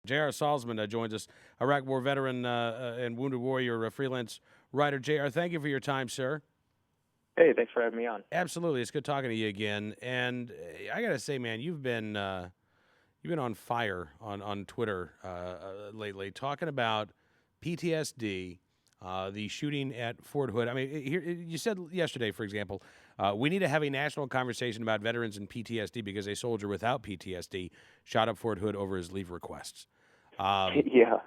J.R. Salzman joins us, Iraq War veteran and Wounded Warrior freelance writer. J.R., thank you for your time, sir. Hey, thanks for having me on. Absolutely, it's good talking to you again. And I gotta say, man, you've been on fire on Twitter lately, talking about PTSD, the shooting at Fort Hood. I mean, here you said yesterday, for example, we need to have a national conversation about veterans and PTSD because a soldier without PTSD shot up Fort Hood over his leave requests. Um, Yeah.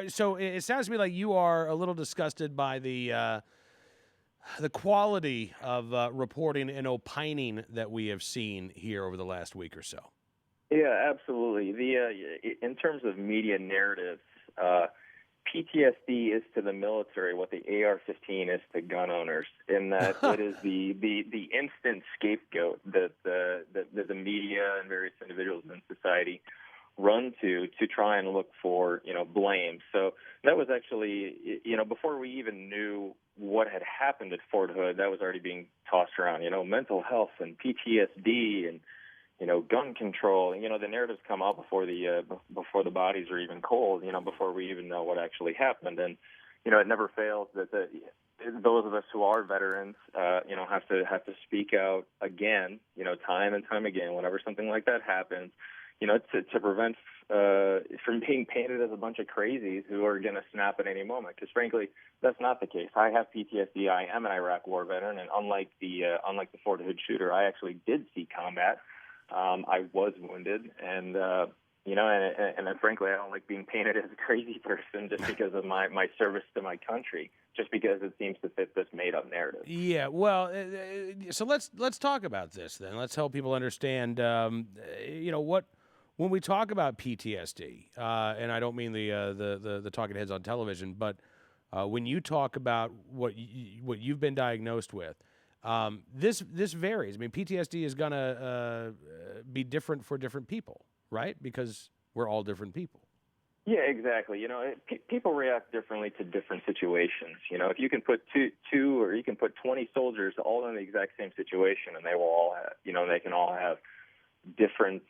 so it sounds to me like you are a little disgusted by the quality of reporting and opining that we have seen here over the last week or so. Yeah, absolutely. In terms of media narratives, PTSD is to the military what the AR-15 is to gun owners, in that it is the instant scapegoat that the media and various individuals in society run to try and look for, blame. So that was actually, before we even knew what had happened at Fort Hood, that was already being tossed around, mental health and PTSD and, gun control. The narratives come out before the bodies are even cold, before we even know what actually happened. And, it never fails that those of us who are veterans, have to speak out again, time and time again, whenever something like that happens, to prevent from being painted as a bunch of crazies who are going to snap at any moment. Because frankly, that's not the case. I have PTSD. I am an Iraq War veteran, and unlike the Fort Hood shooter, I actually did see combat. I was wounded, and frankly, I don't like being painted as a crazy person just because of my service to my country, just because it seems to fit this made-up narrative. Yeah, well, so let's talk about this then. Let's help people understand, what when we talk about PTSD, and I don't mean the talking heads on television, but when you talk about what you've been diagnosed with, this varies. I mean, PTSD is gonna be different for different people, right? Because we're all different people. Yeah, exactly. People react differently to different situations. If you can put two, or you can put 20 soldiers all in the exact same situation, and they will all have, they can all have different,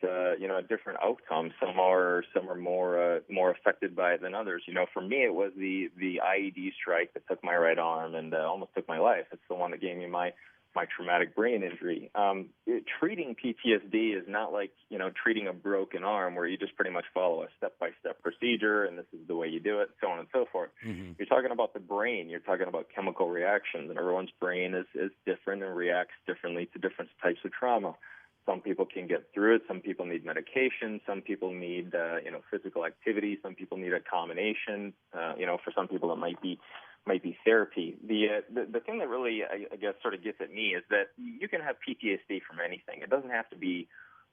different outcomes. Some are more affected by it than others. For me, it was the IED strike that took my right arm and almost took my life. It's the one that gave me my traumatic brain injury. Treating PTSD is not like, treating a broken arm where you just pretty much follow a step-by-step procedure and this is the way you do it, so on and so forth. Mm-hmm. You're talking about the brain. You're talking about chemical reactions, and everyone's brain is different and reacts differently to different types of trauma. Some people can get through it. Some people need medication. Some people need, physical activity. Some people need a combination. For some people it might be therapy. The thing that really, I guess, sort of gets at me is that you can have PTSD from anything. It doesn't have to be,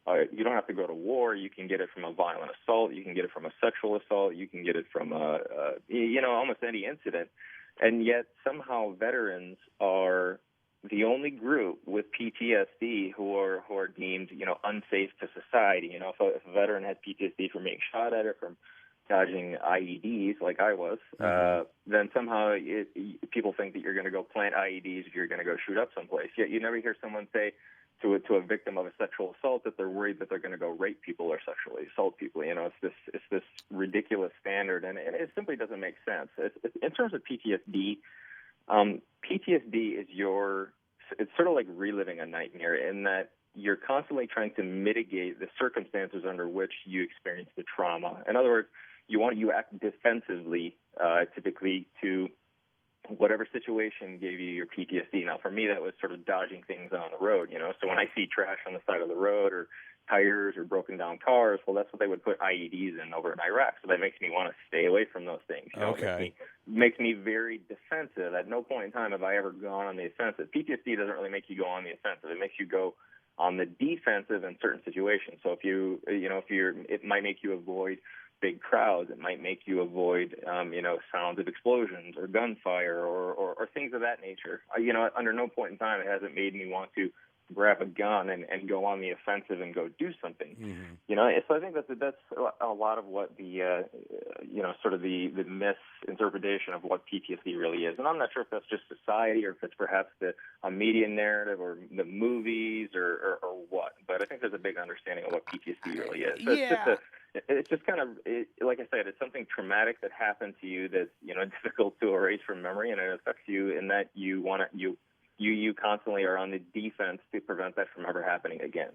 you don't have to go to war. You can get it from a violent assault. You can get it from a sexual assault. You can get it from, almost any incident. And yet somehow veterans are the only group with PTSD who are deemed, unsafe to society. If a veteran has PTSD from being shot at or from dodging IEDs like I was, then somehow people think that you're going to go plant IEDs if you're going to go shoot up someplace. Yet you never hear someone say to a victim of a sexual assault that they're worried that they're going to go rape people or sexually assault people. It's this ridiculous standard, and it simply doesn't make sense. In terms of PTSD, PTSD is it's sort of like reliving a nightmare in that you're constantly trying to mitigate the circumstances under which you experience the trauma. In other words, you act defensively, typically, to whatever situation gave you your PTSD. Now, for me, that was sort of dodging things on the road, So when I see trash on the side of the road or tires or broken down cars, well, that's what they would put IEDs in over in Iraq. So that makes me want to stay away from those things. Okay. It makes me very defensive. At no point in time have I ever gone on the offensive. PTSD doesn't really make you go on the offensive. It makes you go on the defensive in certain situations. So it might make you avoid big crowds. It might make you avoid, sounds of explosions or gunfire or things of that nature. Under no point in time it hasn't made me want to grab a gun and go on the offensive and go do something. Mm-hmm. So I think that's a lot of what the sort of the misinterpretation of what PTSD really is. And I'm not sure if that's just society or if it's perhaps a media narrative or the movies or what. But I think there's a big understanding of what PTSD really is. So Yeah. it's just kind of, like I said, it's something traumatic that happened to you that's, difficult to erase from memory, and it affects you in that you constantly are on the defense to prevent that from ever happening again.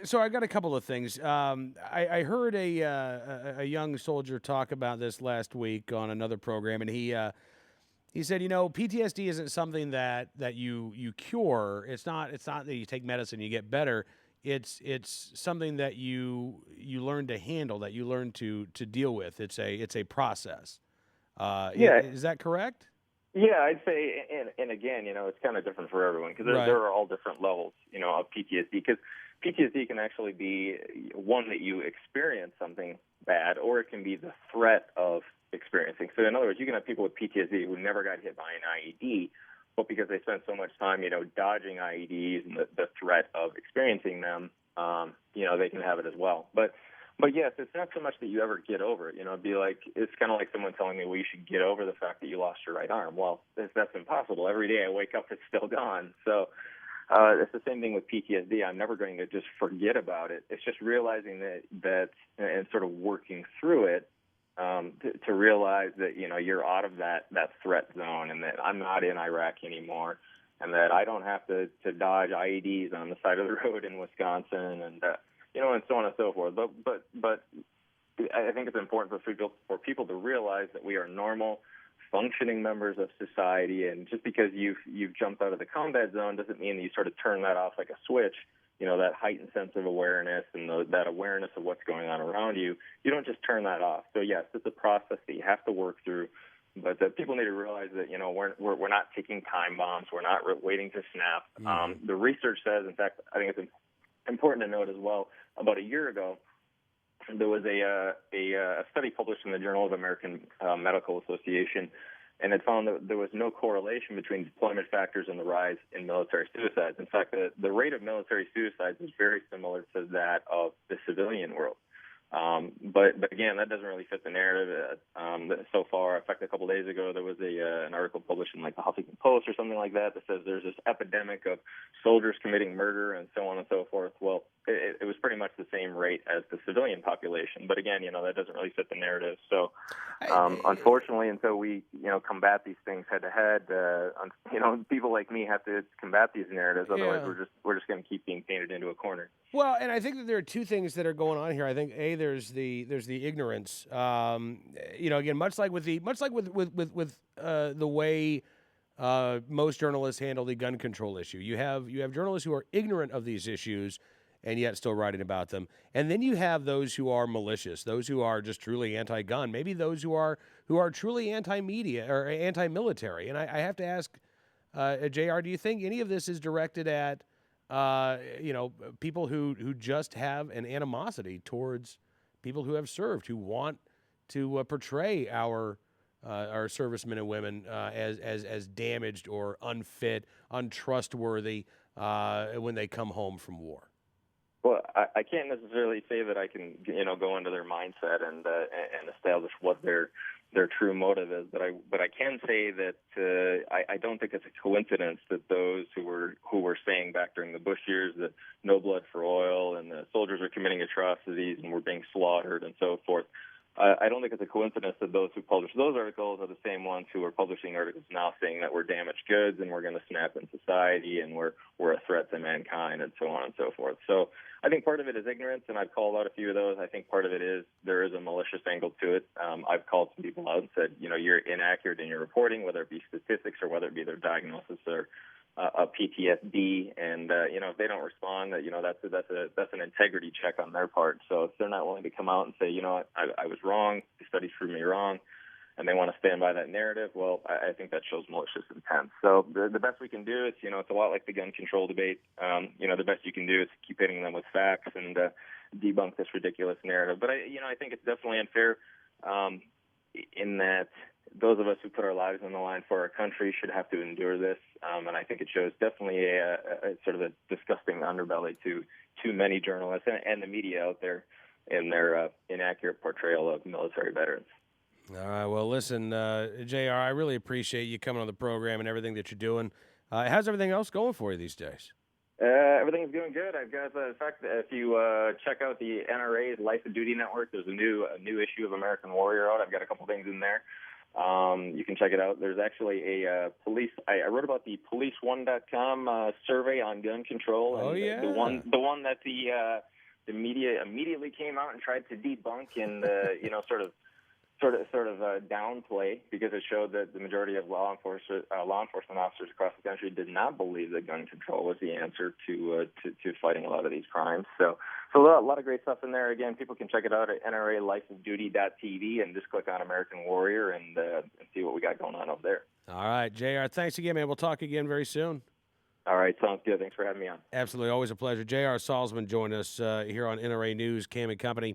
So I got a couple of things. I heard a young soldier talk about this last week on another program, and he said, PTSD isn't something that you cure. It's not that you take medicine and you get better. It's something that you learn to handle, that you learn to deal with. It's a process. Yeah, Is that correct? yeah, I'd say, and again, it's kind of different for everyone because there Right. are all different levels, of PTSD. Because PTSD can actually be one that you experience something bad, or it can be the threat of experiencing. So, in other words, you can have people with PTSD who never got hit by an IED, but because they spent so much time, dodging IEDs and the threat of experiencing them, they can have it as well. But yes, it's not so much that you ever get over it. It'd be like, it's kind of like someone telling me, well, you should get over the fact that you lost your right arm. Well, that's impossible. Every day I wake up, it's still gone. So it's the same thing with PTSD. I'm never going to just forget about it. It's just realizing that and sort of working through it to realize that, you're out of that threat zone, and that I'm not in Iraq anymore, and that I don't have to dodge IEDs on the side of the road in Wisconsin, and and so on and so forth. But I think it's important for people to realize that we are normal, functioning members of society, and just because you've jumped out of the combat zone doesn't mean that you sort of turn that off like a switch. That heightened sense of awareness and that awareness of what's going on around you. You don't just turn that off. So yes, it's a process that you have to work through. But people need to realize that we're not ticking time bombs. We're not waiting to snap. Mm-hmm. The research says, in fact, I think it's important to note as well. About a year ago, there was a study published in the Journal of American Medical Association, and it found that there was no correlation between deployment factors and the rise in military suicides. In fact, the rate of military suicides is very similar to that of the civilian world. But again, that doesn't really fit the narrative so far. In fact, a couple of days ago, there was an article published in like the Huffington Post or something like that says there's this epidemic of soldiers committing murder and so on and so forth. Well, it was pretty much the same rate as the civilian population. But again, that doesn't really fit the narrative. So unfortunately, until we combat these things head to head, people like me have to combat these narratives. Otherwise, we're just going to keep being painted into a corner. Well, and I think that there are two things that are going on here. I think there's the ignorance. Again, much like with the way most journalists handle the gun control issue. You have journalists who are ignorant of these issues and yet still writing about them. And then you have those who are malicious, those who are just truly anti-gun, maybe those who are truly anti-media or anti-military. And I have to ask, JR, do you think any of this is directed at people who just have an animosity towards people who have served, who want to portray our servicemen and women as damaged or unfit, untrustworthy when they come home from war? Well, I can't necessarily say that I can, go into their mindset and establish what their true motive is, but I can say that I don't think it's a coincidence that those who were saying back during the Bush years that no blood for oil and the soldiers are committing atrocities and were being slaughtered and so forth. I don't think it's a coincidence that those who published those articles are the same ones who are publishing articles now saying that we're damaged goods and we're going to snap in society and we're a threat to mankind and so on and so forth. So I think part of it is ignorance, and I've called out a few of those. I think part of it is there is a malicious angle to it. I've called some people out and said, you're inaccurate in your reporting, whether it be statistics or whether it be their diagnosis or PTSD, and if they don't respond, that's an integrity check on their part. So if they're not willing to come out and say, I was wrong, the studies proved me wrong, and they want to stand by that narrative, well, I think that shows malicious intent. So the best we can do is, it's a lot like the gun control debate. The best you can do is keep hitting them with facts and debunk this ridiculous narrative. But I think it's definitely unfair in that those of us who put our lives on the line for our country should have to endure this. And I think it shows definitely a sort of a disgusting underbelly to too many journalists and the media out there in their inaccurate portrayal of military veterans. All right. Well, listen, JR, I really appreciate you coming on the program and everything that you're doing. How's everything else going for you these days? Everything's going good. I've got, in fact, if you check out the NRA's Life of Duty Network, there's a new issue of American Warrior out. I've got a couple things in there. You can check it out. There's actually a police. I wrote about the police1.com survey on gun control, and Oh, yeah. the one that the media immediately came out and tried to debunk and sort of downplay, because it showed that the majority of law enforcement officers across the country did not believe that gun control was the answer to fighting a lot of these crimes. So a lot of great stuff in there. Again, people can check it out at nralifeofduty.tv and just click on American Warrior and see what we got going on over there. All right, JR, thanks again, man. We'll talk again very soon. All right, sounds good. Thanks for having me on. Absolutely, always a pleasure. JR Salzman joined us here on NRA News, Cam and Company.